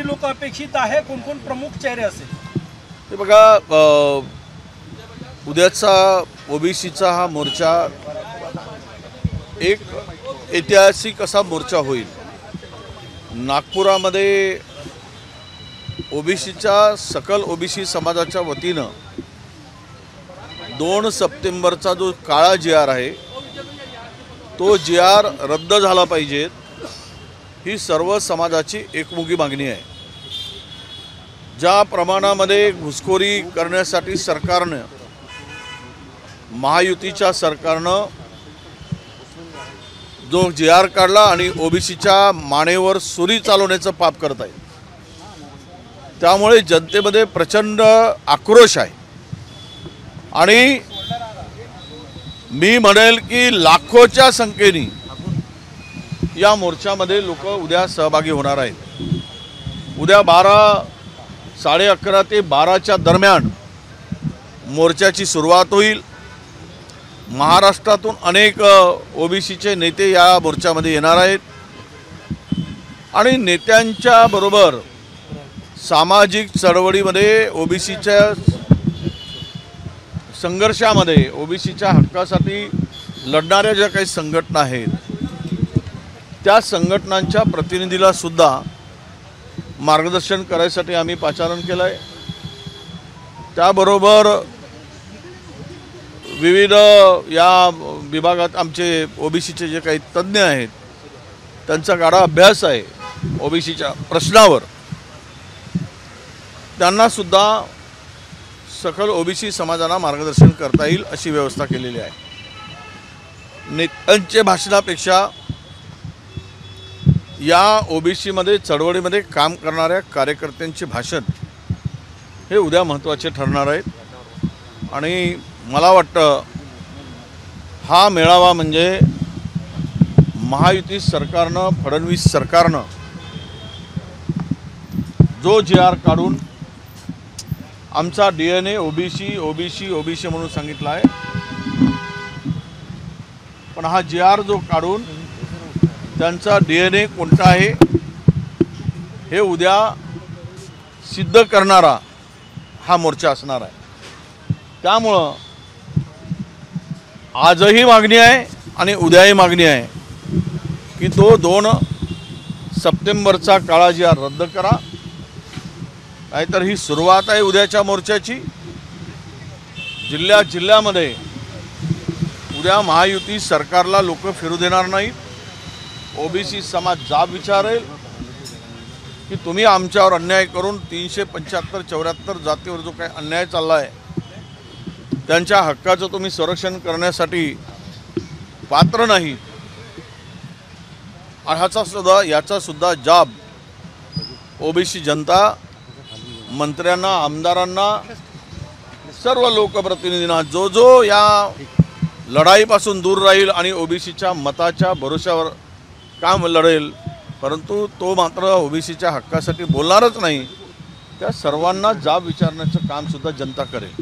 लोक अपेक्षित आहे, कोण कोण प्रमुख चेहरे असेल? ते बघा, उद्याचा ओबीसीचा हा मोर्चा एक ऐतिहासिक असा मोर्चा होईल। नागपुरामध्ये ओबीसीच्या सकल ओबीसी समाजाच्या वतीनं 2 सप्टेंबरचा जो काळा GR आहे तो GR रद्द झाला पाहिजे, ही सर्व समाजाची एकमुखी मागणी आहे। ज्या प्रमाणामध्ये घुसखोरी करण्यासाठी सरकारनं, महायुतीच्या सरकारनं जो GR काढला आणि ओबीसीच्या मानेवर सुरी चालवण्याचं पाप करत आहे, त्यामुळे जनतेमध्ये प्रचंड आक्रोश आहे। आणि मी म्हणेल की लाखोच्या संख्येने या मोर्चामध्ये लोक उद्या सहभागी होणार आहेत। उद्या 11:30 ते 12च्या दरम्यान मोर्चाची सुरुवात होईल। महाराष्ट्रातून अनेक ओबीसीचे नेते या मोर्चामध्ये येणार आहेत आणि नेत्यांच्या बरोबर सामाजिक चळवळीमध्ये, ओबीसीच्या संघर्षामध्ये, ओबीसीच्या हक्कासाठी लढणाऱ्या ज्या काही संघटना आहेत त्या संघटनांच्या प्रतिनिधीला सुद्धा मार्गदर्शन करायसाठी आम्ही पाचारण केलं आहे। त्याबरोबर विविध या विभागात आमचे ओबीसीचे जे काही तज्ज्ञ आहेत त्यांचा गाढा अभ्यास आहे ओबीसीच्या प्रश्नावर, त्यांना सुद्धा सकल ओबीसी समाजाला मार्गदर्शन करता येईल अशी व्यवस्था केलेली आहे। नेत्यांच्या भाषणापेक्षा या ओबीसीमध्ये चळवळीमध्ये काम करणाऱ्या कार्यकर्त्यांचे भाषण हे उद्या महत्त्वाचे ठरणार आहेत। आणि मला वाटतं हा मेळावा म्हणजे महायुती सरकारनं, फडणवीस सरकारनं जो GR काढून आमचा DNA ओबीसी म्हणून सांगितला आहे, पण हा GR जो काढून त्यांचा DNA कोणता आहे हे उद्या सिद्ध करणारा हा मोर्चा असणार आहे। त्यामुळं आजही मागणी आहे आणि उद्याही मागणी आहे की तो 2 सप्टेंबरचा काळा GR रद्द करा, नाहीतर ही सुरुवात आहे उद्याच्या मोर्चाची। जिल्ह्यामध्ये उद्या महायुती सरकारला लोक फिरू देणार नाहीत। ओबीसी समाज जाब विचारेल की तुम्ही आमच्यावर अन्याय करून 375-74 जातीवर जो काही अन्याय चालला आहे त्यांच्या हक्काचं तुम्ही संरक्षण करण्यासाठी पात्र नाही, याचा सुद्धा जाब ओबीसी जनता, मंत्र्यांना, आमदारांना, सर्व लोकप्रतिनिधींना, जो या लढाईपासून दूर राहील आणि ओबीसीच्या मताच्या भरोशावर काम लढेल, परंतु तो मात्र ओबीसीच्या हक्कासाठी बोलणारच नाही, त्या सर्वांना जाब विचारण्याचं काम सुद्धा जनता करेल।